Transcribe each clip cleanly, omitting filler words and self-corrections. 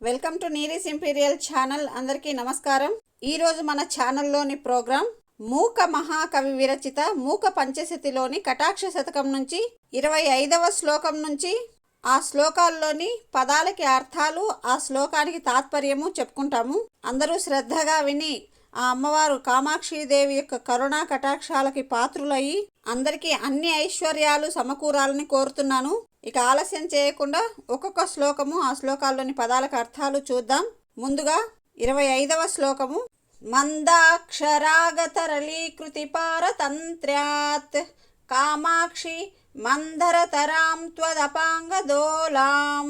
Welcome to Neeri's imperial channel. అందరికీ నమస్కారం. ఈరోజు మన ఛానల్లోని ప్రోగ్రాం మూక మహాకవి విరచిత మూక పంచశతిలోని కటాక్ష శతకం నుంచి 25వ శ్లోకం నుంచి ఆ శ్లోకాల్లోని పదాలకి అర్థాలు, ఆ శ్లోకానికి తాత్పర్యము చెప్పుకుంటాము. అందరూ శ్రద్ధగా విని ఆ అమ్మవారు కామాక్షీదేవి యొక్క కరుణా కటాక్షాలకి పాత్రులయ్యి అందరికీ అన్ని ఐశ్వర్యాలు సమకూరాలని కోరుతున్నాను. ఇక ఆలస్యం చేయకుండా ఒక్కొక్క శ్లోకము, ఆ శ్లోకాల్లోని పదాలకు అర్థాలు చూద్దాం. ముందుగా 25వ శ్లోకము. మందాక్షరాగతరళీకృతి పారతంత్ర్యాత్ కామాక్షి మందరతరాం త్వదపాంగదోలాం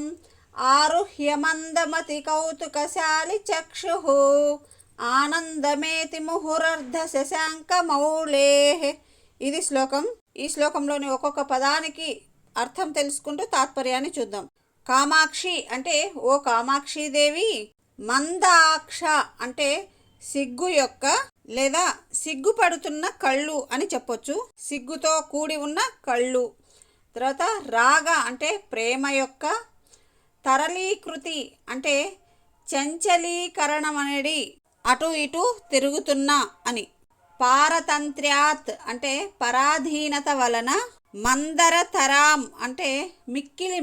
ఆరుహ్య మందమతి కౌతుకశాలి చక్షుః ఆనందమేతి ముహురర్ధ శశాంక మౌళే. ఇది శ్లోకం. ఈ శ్లోకంలోని ఒక్కొక్క పదానికి అర్థం తెలుసుకుంటూ తాత్పర్యాన్ని చూద్దాం. కామాక్షి అంటే ఓ కామాక్షీదేవి, మందాక్ష అంటే సిగ్గు యొక్క లేదా సిగ్గుపడుతున్న కళ్ళు అని చెప్పొచ్చు, సిగ్గుతో కూడి ఉన్న కళ్ళు. తర్వాత రాగ అంటే ప్రేమ యొక్క, తరళీకృతి అంటే చంచలీకరణం అనేది అటు ఇటు తిరుగుతున్న అని, పారతంత్ర్యాత్ అంటే పరాధీనత వలన, మందరతరాం అంటే మిక్కిలి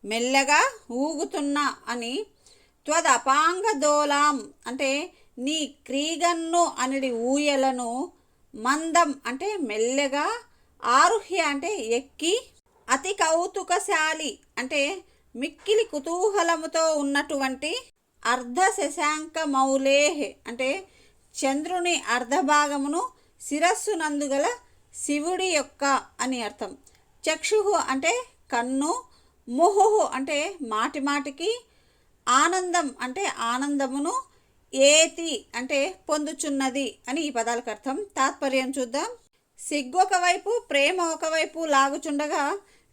మెల్లగా ఊగుతున్న అని, త్వదపాంగదోలాం అంటే నీ క్రీగన్ను అనడి ఊయలను, మందం అంటే మెల్లగా, ఆరుహ్య అంటే ఎక్కి, అతి కౌతుకశాలి అంటే మిక్కిలి కుతూహలముతో ఉన్నటువంటి, అర్ధ శశాంక మౌలేహ్ అంటే చంద్రుని అర్ధభాగమును శిరస్సు నందుగల శివుడి యొక్క అని అర్థం. చక్షుః అంటే కన్ను, ముహుః అంటే మాటిమాటికి, ఆనందం అంటే ఆనందమును, ఏతి అంటే పొందుచున్నది అని ఈ పదాలకు అర్థం. తాత్పర్యం చూద్దాం. సిగ్గు ఒకవైపు, ప్రేమ ఒకవైపు లాగుచుండగా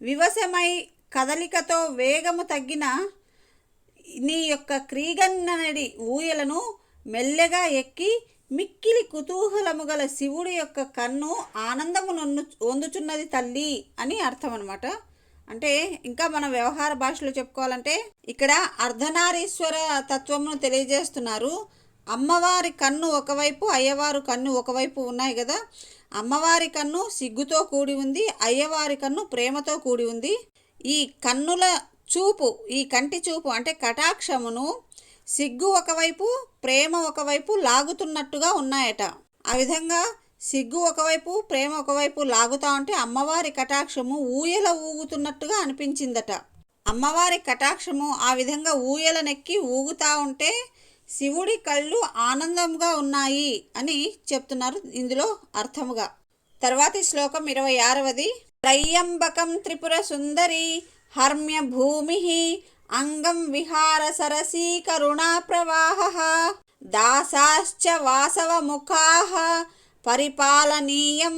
వివశమై కదలికతో వేగము తగ్గిన నీ యొక్క క్రీగన్నడి ఊయలను మెల్లగా ఎక్కి మిక్కిలి కుతూహలము గల శివుడి యొక్క కన్ను ఆనందమును పొందుచున్నది తల్లి అని అర్థం అన్నమాట. అంటే ఇంకా మన వ్యవహార భాషలో చెప్పుకోవాలంటే ఇక్కడ అర్ధనారీశ్వర తత్వమును తెలియజేస్తున్నారు. అమ్మవారి కన్ను ఒకవైపు, అయ్యవారు కన్ను ఒకవైపు ఉన్నాయి కదా. అమ్మవారి కన్ను సిగ్గుతో కూడి ఉంది, అయ్యవారి కన్ను ప్రేమతో కూడి ఉంది. ఈ కన్నుల చూపు, ఈ కంటి చూపు అంటే కటాక్షమును సిగ్గు ఒకవైపు, ప్రేమ ఒకవైపు లాగుతున్నట్టుగా ఉన్నాయట. ఆ విధంగా సిగ్గు ఒకవైపు, ప్రేమ ఒకవైపు లాగుతా ఉంటే అమ్మవారి కటాక్షము ఊయల ఊగుతున్నట్టుగా అనిపించిందట. అమ్మవారి కటాక్షము ఆ విధంగా ఊయలనెక్కి ఊగుతా ఉంటే శివుడి కళ్ళు ఆనందంగా ఉన్నాయి అని చెప్తున్నారు ఇందులో అర్థముగా. తర్వాతి శ్లోకం 26వది. త్రయంబకం త్రిపుర సుందరి హర్మ్య భూమి అంగం విహార సరసీ కరుణా ప్రవాహ దాసాశ్చ వాసవ ముఖాః పరిపాలనీయం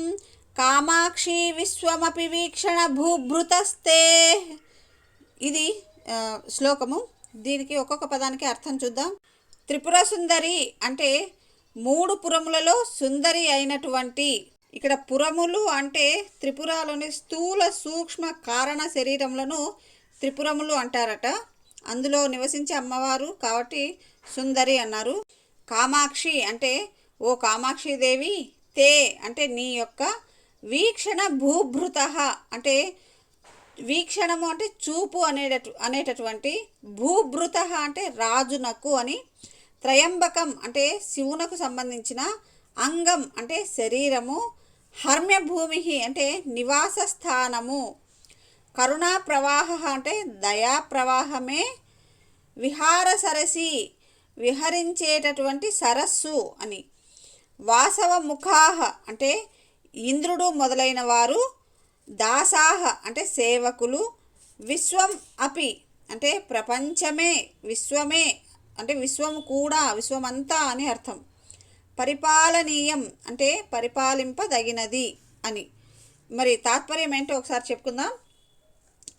కామాక్షి విశ్వమపి వీక్షణ భూభృతస్తే. ఇది శ్లోకము. దీనికి ఒక్కొక్క పదానికి అర్థం చూద్దాం. త్రిపుర సుందరి అంటే 3 పురములలో సుందరి అయినటువంటి, ఇక్కడ పురములు అంటే త్రిపురాలోని స్థూల సూక్ష్మ కారణ శరీరములను త్రిపురములు అంటారట. అందులో నివసించే అమ్మవారు కాబట్టి సుందరి అన్నారు. కామాక్షి అంటే ఓ కామాక్షిదేవి, తే అంటే నీ యొక్క, వీక్షణ భూభృత అంటే వీక్షణము అంటే చూపు అనేటటువంటి, భూభృత అంటే రాజునకు అని, త్రయంబకం అంటే శివునకు సంబంధించిన, అంగం అంటే శరీరము, హర్మ్య భూమి అంటే నివాస స్థానము, కరుణా ప్రవాహ అంటే దయా ప్రవాహమే, విహార సరసి విహరించేటటువంటి సరస్సు అని, వాసవ ముఖాహ అంటే ఇంద్రుడు మొదలైన వారు, దాసాహ అంటే సేవకులు, విశ్వం అపి అంటే ప్రపంచమే, విశ్వమే అంటే విశ్వము కూడా, విశ్వమంతా అని అర్థం. పరిపాలనీయం అంటే పరిపాలింపదగినది అని. మరి తాత్పర్యం ఏంటో ఒకసారి చెప్పుకుందాం.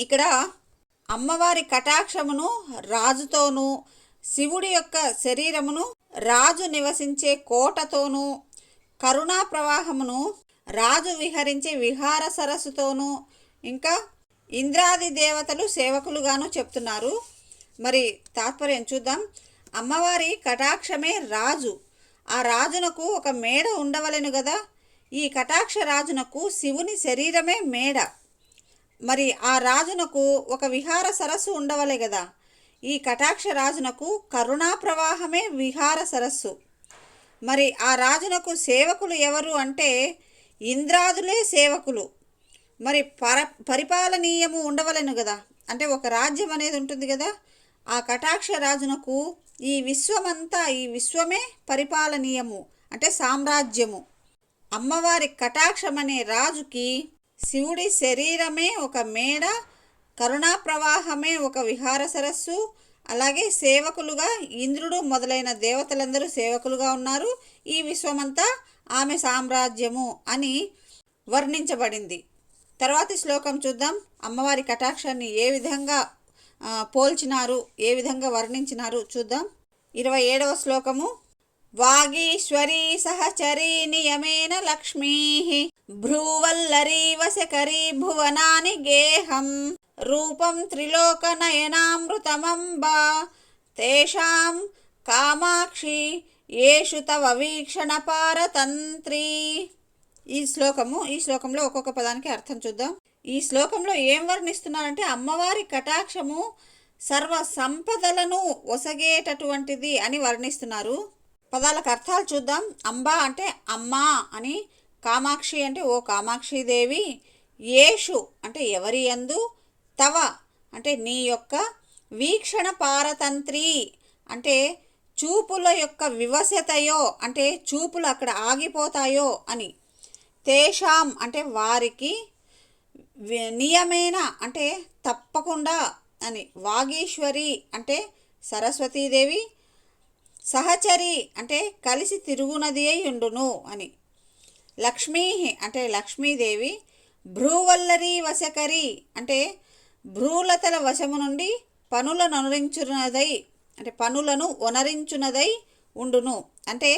ఇక్కడ అమ్మవారి కటాక్షమును రాజుతోనూ, శివుడి యొక్క శరీరమును రాజు నివసించే కోటతోనూ, కరుణా ప్రవాహమును రాజు విహరించే విహార సరస్సుతోనూ, ఇంకా ఇంద్రాది దేవతలు సేవకులుగాను చెప్తున్నారు. మరి తాత్పర్యం చూద్దాం. అమ్మవారి కటాక్షమే రాజు. ఆ రాజునకు ఒక మేడ ఉండవలెను కదా. ఈ కటాక్ష రాజునకు శివుని శరీరమే మేడ. మరి ఆ రాజునకు ఒక విహార సరస్సు ఉండవలే కదా. ఈ కటాక్ష రాజునకు కరుణా ప్రవాహమే విహార సరస్సు. మరి ఆ రాజునకు సేవకులు ఎవరు అంటే ఇంద్రాదులే సేవకులు. మరి పరిపాలనీయము ఉండవలెను కదా. అంటే ఒక రాజ్యం అనేది ఉంటుంది కదా. ఆ కటాక్ష రాజునకు ఈ విశ్వమంతా, ఈ విశ్వమే పరిపాలనీయము అంటే సామ్రాజ్యము. అమ్మవారి కటాక్షం అనే రాజుకి శివుడి శరీరమే ఒక మేడ, కరుణా ప్రవాహమే ఒక విహార సరస్సు, అలాగే సేవకులుగా ఇంద్రుడు మొదలైన దేవతలందరూ సేవకులుగా ఉన్నారు. ఈ విశ్వమంతా ఆమె సామ్రాజ్యము అని వర్ణించబడింది. తర్వాతి శ్లోకం చూద్దాం. అమ్మవారి కటాక్షాన్ని ఏ విధంగా పోల్చినారు, ఏ విధంగా వర్ణించినారు చూద్దాం. 27వ శ్లోకము. వాగీశ్వరీ సహచరీ నియమేన లక్ష్మీ భ్రూవల్లరీ వశకరీ భువనాని గేహం రూపం త్రిలోకనయనామృతమంబా తేషాం కామాక్షి యేషు తవ వీక్షణ పారతంత్రీ. ఈ శ్లోకంలో ఒక్కొక్క పదానికి అర్థం చూద్దాం. ఈ శ్లోకంలో ఏం వర్ణిస్తున్నారంటే అమ్మవారి కటాక్షము సర్వ సంపదలను ఒసగేటటువంటిది అని వర్ణిస్తున్నారు. పదాలకు అర్థాలు చూద్దాం. అంబా అంటే అమ్మా అని, కామాక్షి అంటే ఓ కామాక్షిదేవి, యేషు అంటే ఎవరి యందు, తవ అంటే నీ యొక్క, వీక్షణ పారతంత్రి అంటే చూపుల యొక్క వివశతయో అంటే చూపులు అక్కడ ఆగిపోతాయో అని, తేషాం అంటే వారికి, నియమేన అంటే తప్పకుండా అని, వాగీశ్వరి అంటే సరస్వతీదేవి, సహచరి అంటే కలిసి తిరుగునది అయి ఉండును అని, లక్ష్మీ అంటే లక్ష్మీదేవి, భ్రూవల్లరి వశకరి అంటే భ్రూలతల వశము నుండి పనులను ఒనరించునదై ఉండును. అంటే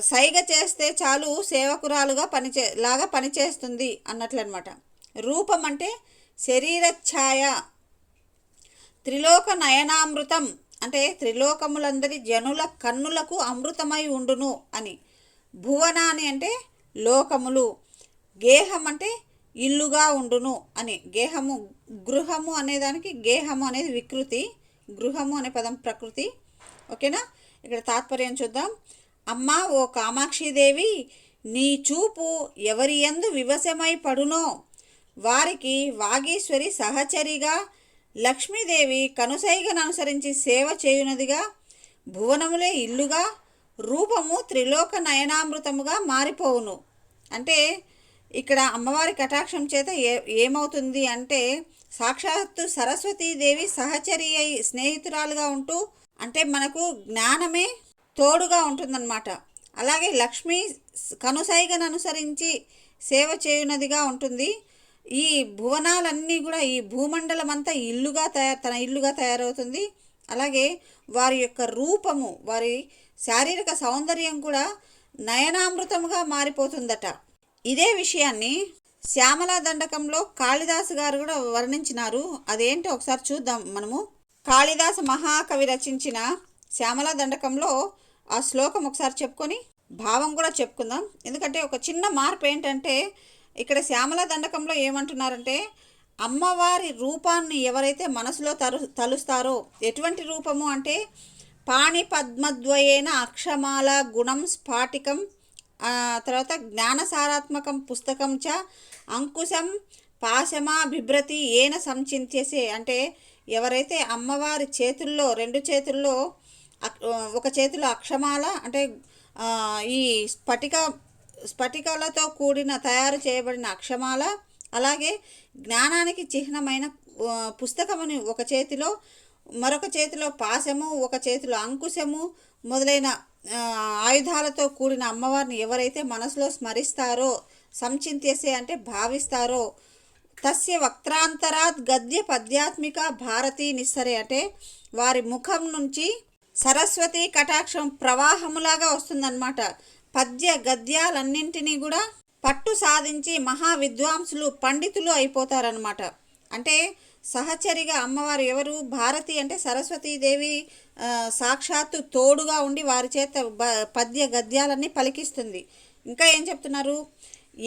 సైగ చేస్తే చాలు సేవకురాలుగా లాగా పనిచేస్తుంది అన్నట్లు అనమాట. రూపం అంటే శరీర ఛాయ. త్రిలోక నయనామృతం అంటే త్రిలోకములందరి జనుల కన్నులకు అమృతమై ఉండును అని. భువనాని అంటే లోకములు. గేహం అంటే ఇల్లుగా ఉండును అని. గేహము, గృహము అనేదానికి గేహము అనేది వికృతి, గృహము అనే పదం ప్రకృతి. ఓకేనా. ఇక్కడ తాత్పర్యం చూద్దాం. అమ్మా ఓ కామాక్షిదేవి, నీ చూపు ఎవరి యందు వివశమై పడునో వారికి వాగీశ్వరి సహచరిగా, లక్ష్మీదేవి కనుసైగను అనుసరించి సేవ చేయునదిగా, భువనములే ఇల్లుగా, రూపము త్రిలోక నయనామృతముగా మారిపోవును. అంటే ఇక్కడ అమ్మవారి కటాక్షం చేత ఏమవుతుంది అంటే సాక్షాత్తు సరస్వతీదేవి సహచరి అయి స్నేహితురాలుగా ఉంటూ, అంటే మనకు జ్ఞానమే తోడుగా ఉంటుందన్నమాట. అలాగే లక్ష్మి కనుసైగను అనుసరించి సేవ చేయునదిగా ఉంటుంది. ఈ భువనాలన్నీ కూడా, ఈ భూమండలం అంతా తన ఇల్లుగా తయారవుతుంది. అలాగే వారి యొక్క రూపము, వారి శారీరక సౌందర్యం కూడా నయనామృతముగా మారిపోతుందట. ఇదే విషయాన్ని శ్యామలా దండకంలో కాళిదాసు గారు కూడా వర్ణించినారు. అదేంటో ఒకసారి చూద్దాం మనము. కాళిదాస మహాకవి రచించిన శ్యామలా దండకంలో ఆ శ్లోకం ఒకసారి చెప్పుకొని భావం కూడా చెప్పుకుందాం. ఎందుకంటే ఒక చిన్న మార్పు ఏంటంటే ఇక్కడ శ్యామలా దండకంలో ఏమంటున్నారంటే అమ్మవారి రూపాన్ని ఎవరైతే మనసులో తలుస్తారో, ఎటువంటి రూపము అంటే పాణి పద్మద్వయేన అక్షమాల గుణం స్ఫాటికం, తర్వాత జ్ఞానసారాత్మకం పుస్తకం చ అంకుశం పాశమా బిభ్రతి ఏన సంచింత్యసే. అంటే ఎవరైతే అమ్మవారి చేతుల్లో, రెండు చేతుల్లో, ఒక చేతిలో అక్షమాల అంటే ఈ స్ఫటికాలతో కూడిన తయారు చేయబడిన అక్షమాల, అలాగే జ్ఞానానికి చిహ్నమైన పుస్తకముని ఒక చేతిలో, మరొక చేతిలో పాశము, ఒక చేతిలో అంకుశము మొదలైన ఆయుధాలతో కూడిన అమ్మవారిని ఎవరైతే మనసులో స్మరిస్తారో, సంచింత్యసే అంటే భావిస్తారో, తస్య వక్త్రాంతరాత్ గద్య పద్యాత్మిక భారతీ నిస్సరే అంటే వారి ముఖం నుంచి సరస్వతి కటాక్షం ప్రవాహములాగా వస్తుందన్నమాట. పద్య గద్యాలన్నింటినీ కూడా పట్టు సాధించి మహా విద్వాంసులు, పండితులు అయిపోతారనమాట. అంటే సహచరిగా అమ్మవారు ఎవరు? భారతి అంటే సరస్వతీదేవి సాక్షాత్తు తోడుగా ఉండి వారి చేత పద్య గద్యాలన్నీ పలికిస్తుంది. ఇంకా ఏం చెప్తున్నారు?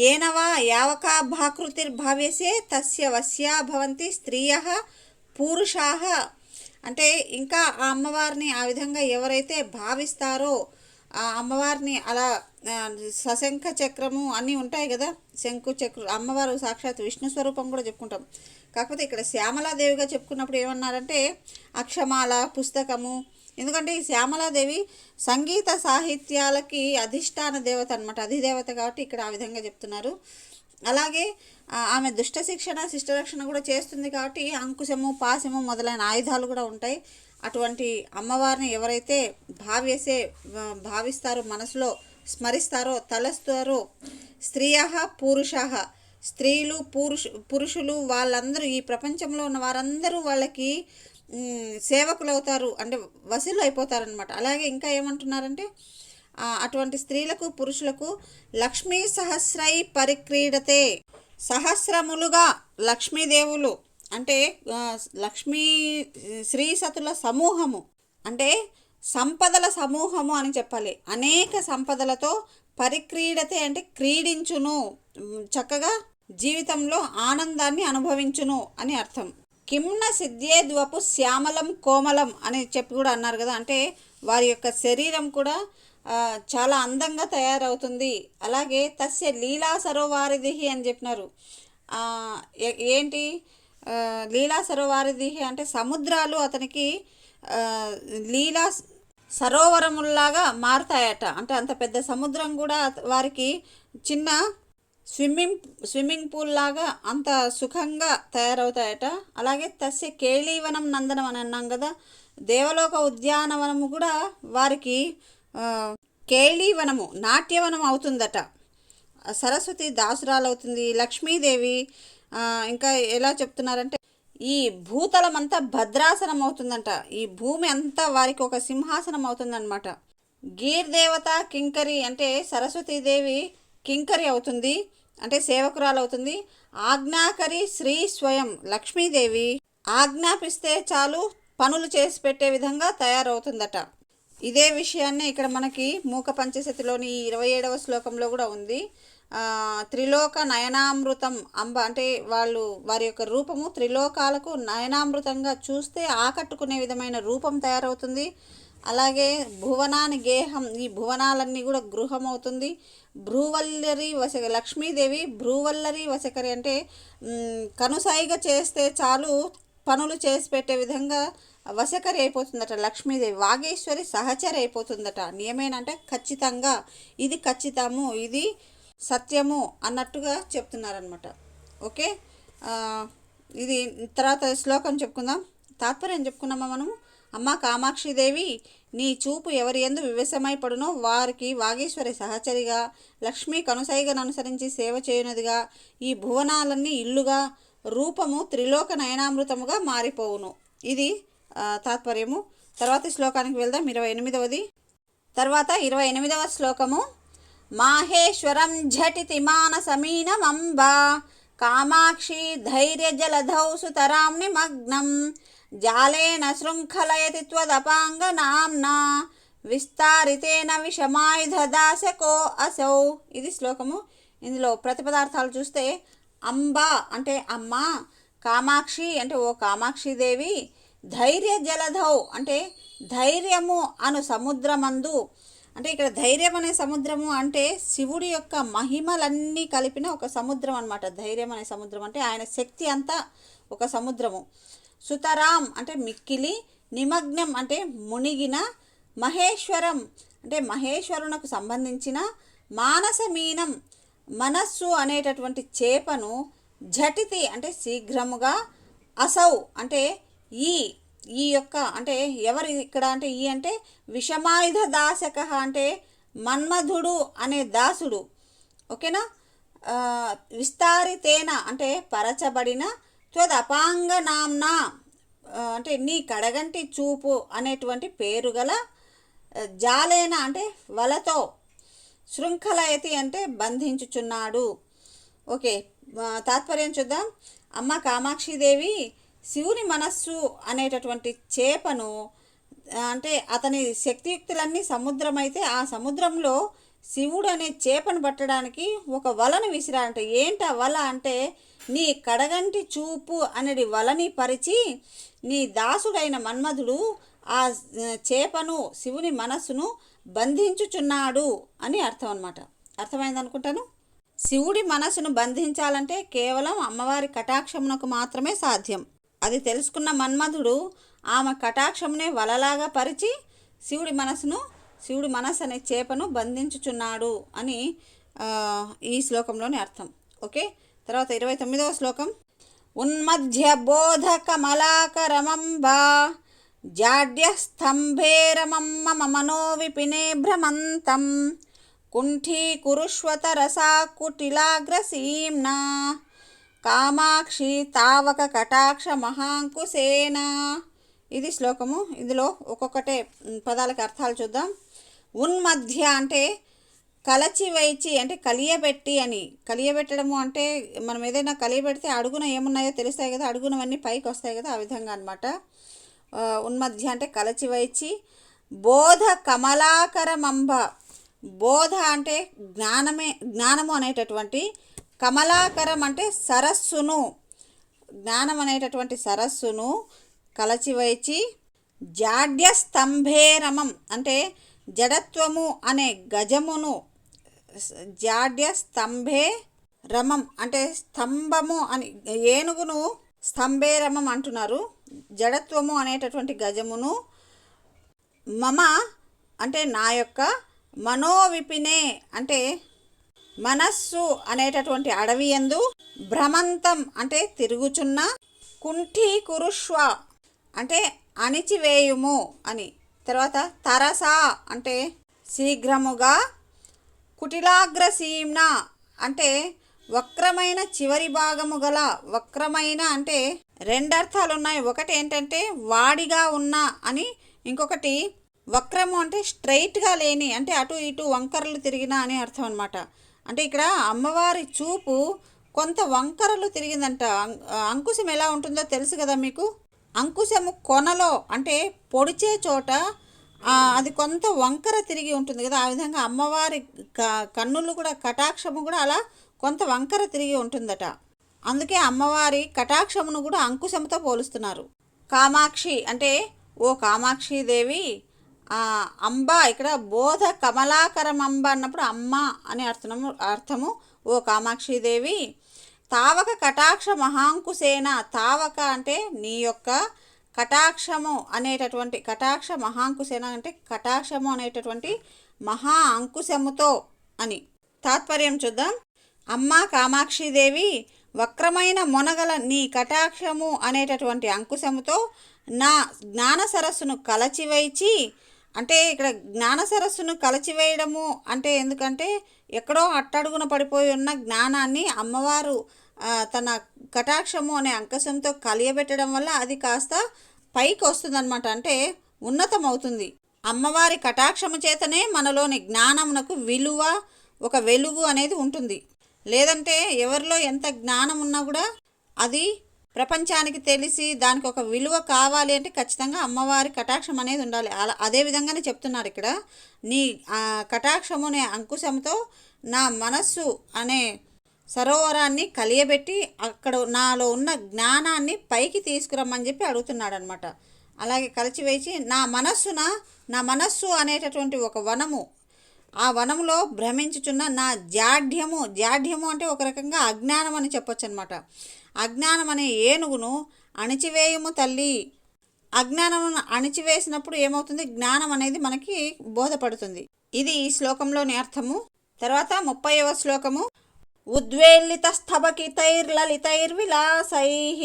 ఏనవా యావకా భాకృతిర్భావ్యసే తస్య వశ్యా భవంతి స్త్రీయ పురుషాః. అంటే ఇంకా ఆ అమ్మవారిని ఆ విధంగా ఎవరైతే భావిస్తారో, ఆ అమ్మవారిని అలా సశంఖ చక్రము అన్నీ ఉంటాయి కదా, శంకు చక్ర, అమ్మవారు సాక్షాత్ విష్ణు స్వరూపం కూడా చెప్పుకుంటాం. కాకపోతే ఇక్కడ శ్యామలాదేవిగా చెప్పుకున్నప్పుడు ఏమన్నారంటే అక్షమాల పుస్తకము. ఎందుకంటే ఈ శ్యామలాదేవి సంగీత సాహిత్యాలకి అధిష్టాన దేవత అనమాట, అధిదేవత, కాబట్టి ఇక్కడ ఆ విధంగా చెప్తున్నారు. అలాగే ఆమె దుష్ట శిక్షణ శిష్టరక్షణ కూడా చేస్తుంది కాబట్టి అంకుశము పాశము మొదలైన ఆయుధాలు కూడా ఉంటాయి. అటువంటి అమ్మవారిని ఎవరైతే భావిస్తారో, మనసులో స్మరిస్తారో, తలస్తారో, స్త్రీయ పురుష, స్త్రీలు పురుషులు వాళ్ళందరూ, ఈ ప్రపంచంలో ఉన్న వారందరూ వాళ్ళకి సేవకులు అవుతారు, అంటే వసూలు అయిపోతారనమాట. అలాగే ఇంకా ఏమంటున్నారంటే అటువంటి స్త్రీలకు పురుషులకు లక్ష్మీ సహస్రై పరిక్రీడతే, సహస్రములుగా లక్ష్మీదేవులు అంటే లక్ష్మీ శ్రీ సతుల సమూహము, అంటే సంపదల సమూహము అని చెప్పాలి. అనేక సంపదలతో పరిక్రీడతే అంటే క్రీడించును, చక్కగా జీవితంలో ఆనందాన్ని అనుభవించును అని అర్థం. కిమ్న సిద్ధ్యేద్వపు శ్యామలం కోమలం అని చెప్పి కూడా అన్నారు కదా, అంటే వారి యొక్క శరీరం కూడా చాలా అందంగా తయారవుతుంది. అలాగే తస్య లీలా సరోవారిధి అని చెప్పినారు. ఏంటి లీలా సరోవారిధి అంటే సముద్రాలు అతనికి లీలా సరోవరముల్లాగా మారుతాయట. అంటే అంత పెద్ద సముద్రం కూడా వారికి చిన్న స్విమ్మింగ్ పూల్ లాగా అంత సుఖంగా తయారవుతాయట. అలాగే తస్య కేళీవనం నందనం అని అన్నాం కదా, దేవలోక ఉద్యానవనము కూడా వారికి కేళీవనము నాట్యవనం అవుతుందట. సరస్వతి దాసురాలు అవుతుంది. లక్ష్మీదేవి ఇంకా ఎలా చెప్తున్నారంటే ఈ భూతలం అంతా భద్రాసనం అవుతుందంట, ఈ భూమి అంతా వారికి ఒక సింహాసనం అవుతుందన్నమాట. గీర్ దేవత కింకరి అంటే సరస్వతీదేవి కింకరి అవుతుంది, అంటే సేవకురాలు అవుతుంది. ఆజ్ఞాకరి శ్రీ స్వయం లక్ష్మీదేవి ఆజ్ఞాపిస్తే చాలు పనులు చేసి పెట్టే విధంగా తయారవుతుందట. ఇదే విషయాన్ని ఇక్కడ మనకి మూక పంచశతిలోని 27వ శ్లోకంలో కూడా ఉంది. త్రిలోక నయనామృతం అంబ అంటే వారి యొక్క రూపము త్రిలోకాలకు నయనామృతంగా చూస్తే ఆకట్టుకునే విధమైన రూపం తయారవుతుంది. అలాగే భువనాని గేహం, ఈ భువనాలన్నీ కూడా గృహం అవుతుంది. భ్రూవల్లరి లక్ష్మీదేవి భ్రూవల్లరి వశకరి అంటే కనుసైగ చేస్తే చాలు పనులు చేసి పెట్టే విధంగా వశకరి అయిపోతుందట లక్ష్మీదేవి. వాగేశ్వరి సహచరి అయిపోతుందట. నియమేనంటే ఖచ్చితంగా, ఇది ఖచ్చితము, ఇది సత్యము అన్నట్టుగా చెప్తున్నారనమాట. ఓకే, ఇది తర్వాత శ్లోకం చెప్పుకుందాం. తాత్పర్యం చెప్పుకున్నామా మనము. అమ్మ కామాక్షిదేవి, నీ చూపు ఎవరి యందు వివశమై పడునో వారికి వాగేశ్వరి సహచరిగా, లక్ష్మీ కనుసైగను అనుసరించి సేవ చేయనదిగా, ఈ భువనాలన్నీ ఇల్లుగా, రూపము త్రిలోక నయనామృతముగా మారిపోవును. ఇది తాత్పర్యము. తర్వాత శ్లోకానికి వెళ్దాం. 28వది. తర్వాత 28వ శ్లోకము. మాహేశ్వరం ఝటితి మానసమీనమంబ కామాక్షి ధైర్య జలధౌ సుతరాం నిమగ్నం జాలేన శృంఖలయతి త్వదపాంగ నామ్నా విస్తారితేన విషమాయుధ దాశకో అసౌ. ఇది శ్లోకము. ఇందులో ప్రతిపదార్థాలు చూస్తే అంబ అంటే అమ్మ, కామాక్షి అంటే ఓ కామాక్షిదేవి, ధైర్య జలధౌ అంటే ధైర్యము అను సముద్రమందు, అంటే ఇక్కడ ధైర్యం అనే సముద్రము అంటే శివుడి యొక్క మహిమలన్నీ కలిపిన ఒక సముద్రం అన్నమాట. ధైర్యం అనే సముద్రం అంటే ఆయన శక్తి అంతా ఒక సముద్రము. సుతరాం అంటే మిక్కిలి, నిమగ్నం అంటే మునిగిన, మహేశ్వరం అంటే మహేశ్వరునకు సంబంధించిన, మానసమీనం మనస్సు అనేటటువంటి చేపను, ఝటితి అంటే శీఘ్రముగా, అసౌ అంటే ఈ యొక్క అంటే ఎవరు ఇక్కడ అంటే ఈ అంటే విషమాయుధ దాసక అంటే మన్మధుడు అనే దాసుడు. ఓకేనా. విస్తారితేన అంటే పరచబడిన, త్వదపాంగ నామ్నా అంటే నీ కడగంటి చూపు అనేటువంటి పేరు గల, జాలేన అంటే వలతో, శృంఖలయతి అంటే బంధించుచున్నాడు. ఓకే, తాత్పర్యం చూద్దాం. అమ్మ కామాక్షిదేవి శివుని మనస్సు అనేటటువంటి చేపను, అంటే అతని శక్తియుక్తులన్నీ సముద్రం అయితే ఆ సముద్రంలో శివుడు అనే చేపను పట్టడానికి ఒక వలను విసిరాడంట. ఏంటి ఆ వల అంటే, నీ కడగంటి చూపు అనేది వలని పరిచి నీ దాసుడైన మన్మధుడు ఆ చేపను, శివుని మనస్సును బంధించుచున్నాడు అని అర్థం అన్నమాట. అర్థమైంది అనుకుంటాను. శివుడి మనస్సును బంధించాలంటే కేవలం అమ్మవారి కటాక్షమునకు మాత్రమే సాధ్యం. అది తెలుసుకున్న మన్మధుడు ఆమె కటాక్షమునే వలలాగా పరిచి శివుడి మనస్సు అనే చేపను బంధించుచున్నాడు అని ఈ శ్లోకంలోని అర్థం. ఓకే, తర్వాత 29వ శ్లోకం. ఉన్మధ్య బోధ కమలాకరమంబా జాడ్యస్తంభేరమమ్మ మనో విపినే భ్రమంతం కుంఠీకురుష్వతరసా కుటిలాగ్రసీమ్నా కామాక్షి తావక కటాక్ష మహాంకుశేన. ఇది శ్లోకము. ఇందులో ఒక్కొక్కటే పదాలకు అర్థాలు చూద్దాం. ఉన్మధ్య అంటే కలచివైచి అంటే కలియబెట్టి అని. కలియబెట్టడము అంటే మనం ఏదైనా కలియబెడితే అడుగున ఏమున్నాయో తెలుస్తాయి కదా, అడుగునవన్నీ పైకి వస్తాయి కదా, ఆ విధంగా అనమాట. ఉన్మధ్య అంటే కలచివైచి. బోధ కమలాకరమంబ. బోధ అంటే జ్ఞానము అనేటటువంటి. కమలాకరం అంటే సరస్సును, జ్ఞానం అనేటటువంటి సరస్సును కలచివైచి. జాడ్య స్తంభేరమం అంటే జడత్వము అనే గజమును. జాడ్య స్తంభే రమం అంటే స్తంభము అని, ఏనుగును స్తంభేరమం అంటున్నారు. జడత్వము అనేటటువంటి గజమును. మమ అంటే నా యొక్క, మనోవిపినే అంటే మనస్సు అనేటటువంటి అడవి యందు, భ్రమంతం అంటే తిరుగుచున్న, కుంఠీకురుష్వ అంటే అణిచివేయుము అని. తర్వాత తరసా అంటే శీఘ్రముగా, కుటిలాగ్రసీమ్న అంటే వక్రమైన చివరి భాగము గల. వక్రమైన అంటే రెండర్థాలు ఉన్నాయి. ఒకటి ఏంటంటే వాడిగా ఉన్న అని, ఇంకొకటి వక్రము అంటే స్ట్రైట్గా లేని అంటే అటు ఇటు వంకరలు తిరిగిన అని అర్థం అనమాట. అంటే ఇక్కడ అమ్మవారి చూపు కొంత వంకరలు తిరిగిందంట. అంకుశం ఎలా ఉంటుందో తెలుసు కదా మీకు. అంకుశము కొనలో అంటే పొడిచే చోట అది కొంత వంకర తిరిగి ఉంటుంది కదా, ఆ విధంగా అమ్మవారి కన్నులు కూడా, కటాక్షము కూడా అలా కొంత వంకర తిరిగి ఉంటుందట. అందుకే అమ్మవారి కటాక్షమును కూడా అంకుశంతో పోలుస్తున్నారు. కామాక్షి అంటే ఓ కామాక్షి దేవి. అంబ ఇక్కడ బోధ కమలాకరం అంబ అన్నప్పుడు అమ్మ అని అర్థము. ఓ కామాక్షిదేవి. తావక కటాక్ష మహాంకుశేన. తావక అంటే నీ యొక్క కటాక్షము అనేటటువంటి, కటాక్ష మహాంకుశేన అంటే కటాక్షము అనేటటువంటి మహా అంకుశముతో అని. తాత్పర్యం చూద్దాం. అమ్మ కామాక్షిదేవి, వక్రమైన మొనగల నీ కటాక్షము అనేటటువంటి అంకుశముతో నా జ్ఞాన సరస్సును కలచివైచి. అంటే ఇక్కడ జ్ఞాన సరస్సును కలచివేయడము అంటే ఎందుకంటే ఎక్కడో అట్టడుగున పడిపోయి ఉన్న జ్ఞానాన్ని అమ్మవారు తన కటాక్షము అనే అంకుశంతో కలియబెట్టడం వల్ల అది కాస్త పైకి వస్తుందన్నమాట. అంటే ఉన్నతం అవుతుంది. అమ్మవారి కటాక్షము చేతనే మనలోని జ్ఞానమునకు విలువ, ఒక వెలుగు అనేది ఉంటుంది. లేదంటే ఎవరిలో ఎంత జ్ఞానం ఉన్నా కూడా అది ప్రపంచానికి తెలిసి దానికి ఒక విలువ కావాలి అంటే ఖచ్చితంగా అమ్మవారి కటాక్షం అనేది ఉండాలి. అదే విధంగానే చెప్తున్నారు ఇక్కడ. నీ కటాక్షము అనే అంకుశంతో నా మనస్సు అనే సరోవరాన్ని కలియబెట్టి అక్కడ నాలో ఉన్న జ్ఞానాన్ని పైకి తీసుకురమ్మని చెప్పి అడుగుతున్నాడు అనమాట. అలాగే కలిచివేసి నా మనస్సు అనేటటువంటి ఒక వనము, ఆ వనంలో భ్రమించుచున్న నా జాఢ్యము అంటే ఒక రకంగా అజ్ఞానం అని చెప్పొచ్చు అనమాట. అజ్ఞానం అనే ఏనుగును అణిచివేయము తల్లి. అజ్ఞానమును అణిచివేసినప్పుడు ఏమవుతుంది, జ్ఞానం అనేది మనకి బోధపడుతుంది. ఇది ఈ శ్లోకంలోని అర్థము. తర్వాత 30వ శ్లోకము. ఉద్వేళిత స్థబకితైర్లలితైర్విలాసైః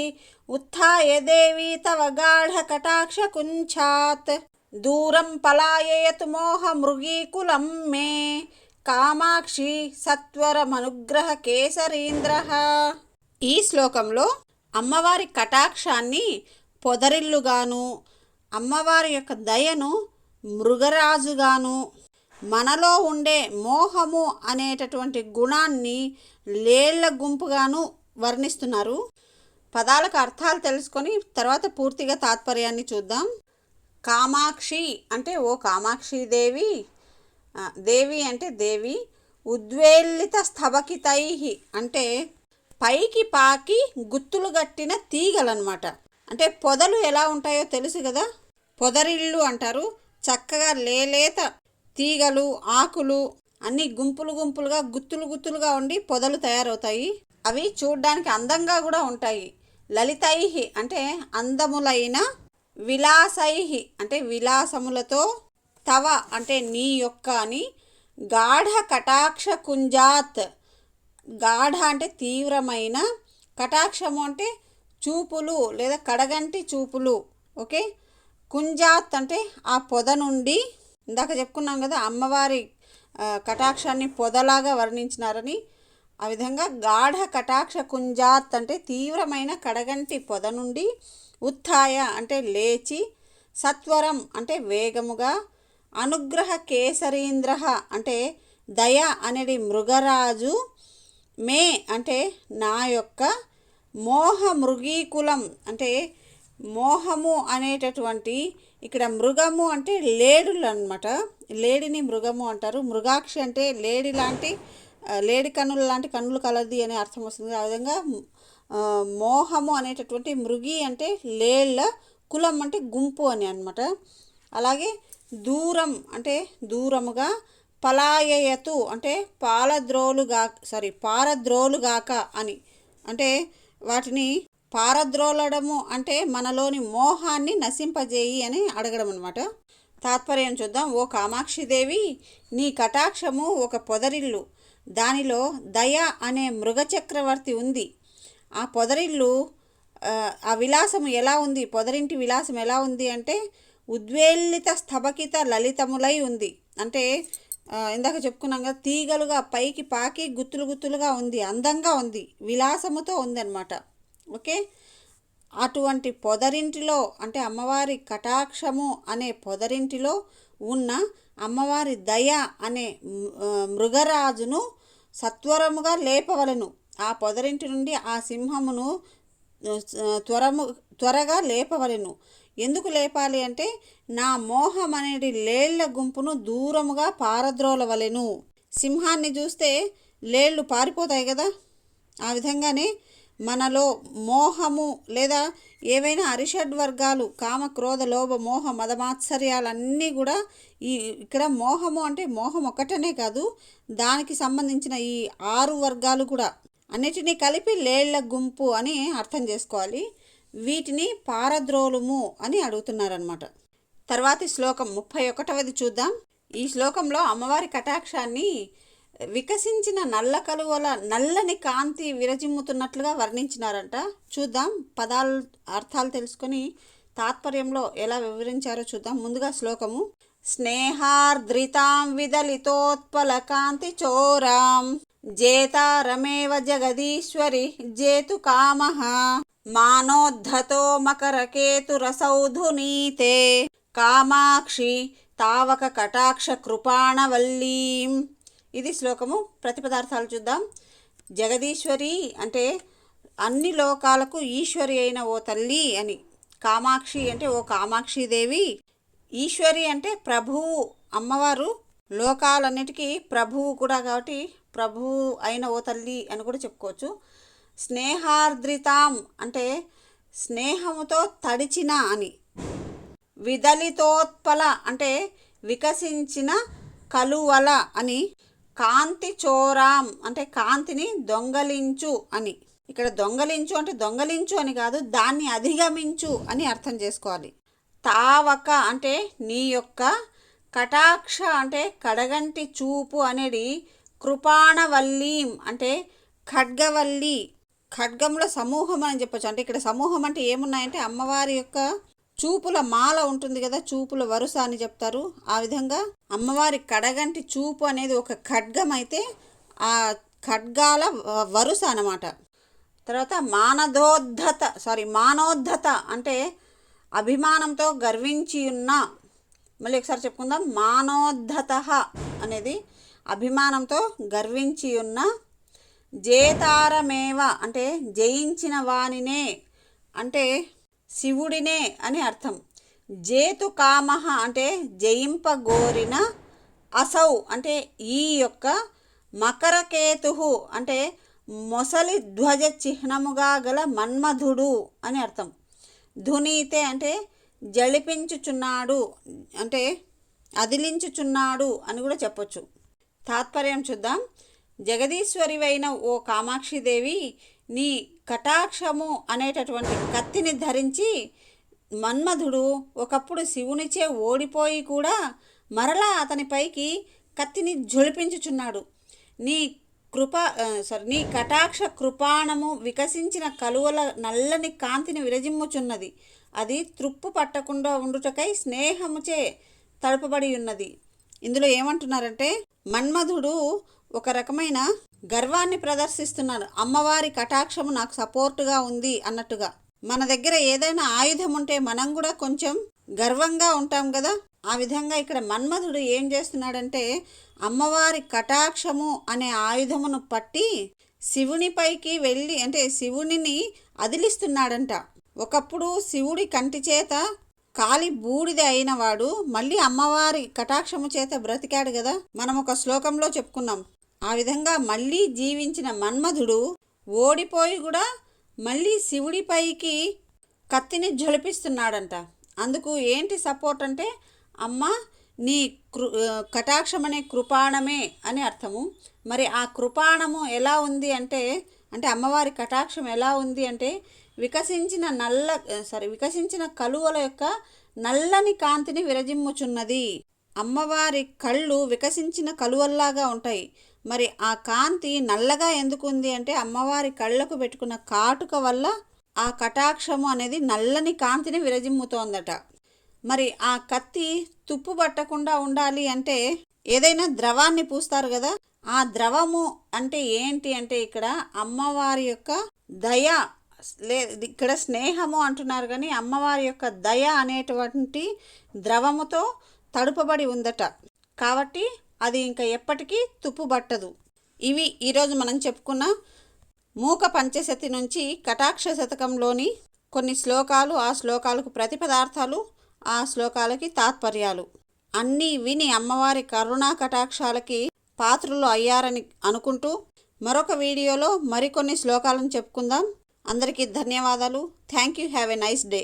ఉత్థాయ దేవీ తవ గాఢ కటాక్ష కుంచాత్ దూరం పలాయయతు మోహ మృగీకులం మే కామాక్షి సత్వరమనుగ్రహ కేసరీంద్రః. ఈ శ్లోకంలో అమ్మవారి కటాక్షాన్ని పొదరిల్లుగాను, అమ్మవారి యొక్క దయను మృగరాజుగాను, మనలో ఉండే మోహము అనేటటువంటి గుణాన్ని లేళ్ల గుంపుగాను వర్ణిస్తున్నారు. పదాలకు అర్థాలు తెలుసుకొని తర్వాత పూర్తిగా తాత్పర్యాన్ని చూద్దాం. కామాక్షి అంటే ఓ కామాక్షి దేవి, దేవి అంటే దేవి. ఉద్వేలిత స్థబకితై అంటే పైకి పాకి గుత్తులు గట్టిన తీగలన్నమాట. అంటే పొదలు ఎలా ఉంటాయో తెలుసు కదా, పొదరిళ్ళు అంటారు. చక్కగా లేలేత తీగలు, ఆకులు అన్నీ గుంపులు గుంపులుగా గుత్తులు గుత్తులుగా ఉండి పొదలు తయారవుతాయి. అవి చూడ్డానికి అందంగా కూడా ఉంటాయి. లలితై అంటే అందములైన, విలాసై అంటే విలాసములతో, తవ అంటే నీ యొక్క అని, గాఢ కటాక్ష కుంజాత్, గాఢ అంటే తీవ్రమైన, కటాక్షము అంటే చూపులు లేదా కడగంటి చూపులు. ఓకే, కుంజాత్ అంటే ఆ పొద నుండి, ఇందాక చెప్పుకున్నాం కదా అమ్మవారి కటాక్షాన్ని పొదలాగా వర్ణించినారని. ఆ విధంగా గాఢ కటాక్ష కుంజాత్ అంటే తీవ్రమైన కడగంటి పొద నుండి, ఉత్థాయ అంటే లేచి, సత్వరం అంటే వేగముగా, అనుగ్రహ కేసరీంద్ర అంటే దయ అనేది మృగరాజు, మే అంటే నా యొక్క, మోహ మృగీకులం అంటే మోహము అనేటటువంటి, ఇక్కడ మృగము అంటే లేడులు అనమాట. లేడిని మృగము అంటారు. మృగాక్షి అంటే లేడి లాంటి, లేడి కన్నుల లాంటి కన్నులు కలది అనే అర్థం వస్తుంది. ఆ విధంగా మోహము అనేటటువంటి, మృగి అంటే లేళ్ళ, కులం అంటే గుంపు అని అనమాట. అలాగే దూరం అంటే దూరముగా, పలాయయతు అంటే పారద్రోలుగాక అని, అంటే వాటిని పారద్రోలడము అంటే మనలోని మోహాన్ని నశింపజేయి అని అడగడం అనమాట. తాత్పర్యం చూద్దాం. ఓ కామాక్షిదేవి, నీ కటాక్షము ఒక పొదరిల్లు, దానిలో దయ అనే మృగచక్రవర్తి ఉంది. ఆ పొదరిల్లు, ఆ విలాసము ఎలా ఉంది, పొదరింటి విలాసం ఎలా ఉంది అంటే ఉద్వేలిత స్థబకిత లలితములై ఉంది. అంటే ఇందాక చెప్పుకున్నాం కదా, తీగలుగా పైకి పాకి గుత్తులు గుత్తులుగా ఉంది, అందంగా ఉంది, విలాసముతో ఉంది అనమాట. ఓకే, అటువంటి పొదరింటిలో అంటే అమ్మవారి కటాక్షము అనే పొదరింటిలో ఉన్న అమ్మవారి దయ అనే మృగరాజును సత్వరముగా లేపవలను. ఆ పొదరింటి నుండి ఆ సింహమును త్వరగా లేపవలను. ఎందుకు లేపాలి అంటే నా మోహం అనేది లేళ్ల గుంపును దూరముగా పారద్రోలవలెను. సింహాన్ని చూస్తే లేళ్ళు పారిపోతాయి కదా, ఆ విధంగానే మనలో మోహము లేదా ఏవైనా అరిషడ్ వర్గాలు, కామ క్రోధ లోభ మోహ మదమాత్సర్యాలన్నీ కూడా ఇక్కడ మోహము అంటే మోహం ఒక్కటనే కాదు, దానికి సంబంధించిన ఈ 6 వర్గాలు కూడా అన్నిటినీ కలిపి లేళ్ల గుంపు అని అర్థం చేసుకోవాలి. వీటిని పారద్రోలుము అని అడుగుతున్నారనమాట. తర్వాతి శ్లోకం 31వ చూద్దాం. ఈ శ్లోకంలో అమ్మవారి కటాక్షాన్ని వికసించిన నల్ల కలువల నల్లని కాంతి విరజిమ్ముతున్నట్లుగా వర్ణించినారంట. చూద్దాం, పదాలు అర్థాలు తెలుసుకొని తాత్పర్యంలో ఎలా వివరించారో చూద్దాం. ముందుగా శ్లోకము. స్నేహార్ద్రితాం విదలితోత్పల కాంతి చోరాం జేతారమేవ జగదీశ్వరి జేతు కామః మానోద్ధతో మకరకేతురసౌధునీతే కామాక్షి తావక కటాక్ష కృపాణవల్లీం. ఇది శ్లోకము. ప్రతిపదార్థాలు చూద్దాం. జగదీశ్వరి అంటే అన్ని లోకాలకు ఈశ్వరి అయిన ఓ తల్లి అని. కామాక్షి అంటే ఓ కామాక్షిదేవి. ఈశ్వరి అంటే ప్రభువు, అమ్మవారు లోకాలన్నిటికీ ప్రభువు కూడా కాబట్టి ప్రభువు అయిన ఓ తల్లి అని కూడా చెప్పుకోవచ్చు. స్నేహార్ద్రితాం అంటే స్నేహముతో తడిచిన అని. విదలితోత్పల అంటే వికసించిన కలువల అని. కాంతి చోరాం అంటే కాంతిని దొంగలించు అని. ఇక్కడ దొంగలించు అంటే దొంగలించు అని కాదు, దాన్ని అధిగమించు అని అర్థం చేసుకోవాలి. తావక అంటే నీ యొక్క, కటాక్ష అంటే కడగంటి చూపు అనేది, కృపాణవల్లీం అంటే ఖడ్గవల్లి, ఖడ్గంలో సమూహం అని చెప్పొచ్చు. అంటే ఇక్కడ సమూహం అంటే ఏమున్నాయంటే అమ్మవారి యొక్క చూపుల మాల ఉంటుంది కదా, చూపుల వరుస అని చెప్తారు. ఆ విధంగా అమ్మవారి కడగంటి చూపు అనేది ఒక ఖడ్గం అయితే ఆ ఖడ్గాల వరుస అన్నమాట. తర్వాత మానోద్ధత అంటే అభిమానంతో గర్వించి ఉన్న. మళ్ళీ ఒకసారి చెప్పుకుందాం. మానోద్ధత అనేది అభిమానంతో గర్వించి ఉన్న. జేతారమేవ అంటే జయించిన వానినే, అంటే శివుడినే అని అర్థం. జేతు కామః అంటే జయింపగోరిన, అసౌ అంటే ఈ యొక్క, మకరకేతు అంటే మొసలి ధ్వజ చిహ్నముగా గల మన్మధుడు అని అర్థం. ధునీతే అంటే జళిపించుచున్నాడు, అంటే అదిలించుచున్నాడు అని కూడా చెప్పొచ్చు. తాత్పర్యం చూద్దాం. జగదీశ్వరివైన ఓ కామాక్షిదేవి, నీ కటాక్షము అనేటటువంటి కత్తిని ధరించి మన్మధుడు ఒకప్పుడు శివునిచే ఓడిపోయి కూడా మరలా అతనిపైకి కత్తిని ఝొలిపించుచున్నాడు. నీ నీ కటాక్ష కృపాణము వికసించిన కలువల నల్లని కాంతిని విరజిమ్ముచున్నది. అది త్రుప్పు పట్టకుండా ఉండుటకై స్నేహముచే తడుపబడి ఉన్నది. ఇందులో ఏమంటున్నారంటే, మన్మధుడు ఒక రకమైన గర్వాన్ని ప్రదర్శిస్తున్నాడు. అమ్మవారి కటాక్షము నాకు సపోర్టుగా ఉంది అన్నట్టుగా. మన దగ్గర ఏదైనా ఆయుధం ఉంటే మనం కూడా కొంచెం గర్వంగా ఉంటాం కదా. ఆ విధంగా ఇక్కడ మన్మధుడు ఏం చేస్తున్నాడంటే, అమ్మవారి కటాక్షము అనే ఆయుధమును పట్టి శివునిపైకి వెళ్ళి, అంటే శివునిని అదిలిస్తున్నాడంట. ఒకప్పుడు శివుడి కంటి చేత కాలి బూడిద అయినవాడు మళ్ళీ అమ్మవారి కటాక్షము చేత బ్రతికాడు కదా. మనం ఒక శ్లోకంలో చెప్పుకున్నాం. ఆ విధంగా మళ్ళీ జీవించిన మన్మధుడు ఓడిపోయి కూడా మళ్ళీ శివుడిపైకి కత్తిని ఝొలిపిస్తున్నాడంట. అందుకు ఏంటి సపోర్ట్ అంటే, అమ్మ నీ కటాక్షం అనే కృపాణమే అని అర్థము. మరి ఆ కృపాణము ఎలా ఉంది అంటే, అమ్మవారి కటాక్షం ఎలా ఉంది అంటే వికసించిన కలువల యొక్క నల్లని కాంతిని విరజిమ్ముచున్నది. అమ్మవారి కళ్ళు వికసించిన కలువల్లాగా ఉంటాయి. మరి ఆ కాంతి నల్లగా ఎందుకు ఉంది అంటే, అమ్మవారి కళ్ళకు పెట్టుకున్న కాటుక వల్ల ఆ కటాక్షము అనేది నల్లని కాంతిని విరజిమ్ముతోందట. మరి ఆ కత్తి తుప్పు పట్టకుండా ఉండాలి అంటే ఏదైనా ద్రవాన్ని పూస్తారు కదా. ఆ ద్రవము అంటే ఏంటి అంటే, ఇక్కడ అమ్మవారి యొక్క దయ, ఇక్కడ స్నేహము అంటున్నారు కానీ అమ్మవారి యొక్క దయ అనేటువంటి ద్రవముతో తడుపబడి ఉందట. కాబట్టి అది ఇంకా ఎప్పటికీ తుప్పుబట్టదు. ఇవి ఈరోజు మనం చెప్పుకున్న మూక పంచశతి నుంచి కటాక్ష శతకంలోని కొన్ని శ్లోకాలు, ఆ శ్లోకాలకు ప్రతిపదార్థాలు, ఆ శ్లోకాలకి తాత్పర్యాలు అన్నీ విని అమ్మవారి కరుణా కటాక్షాలకి పాత్రలు అయ్యారని అనుకుంటూ మరొక వీడియోలో మరికొన్ని శ్లోకాలను చెప్పుకుందాం. అందరికీ ధన్యవాదాలు. Thank you. Have a nice day.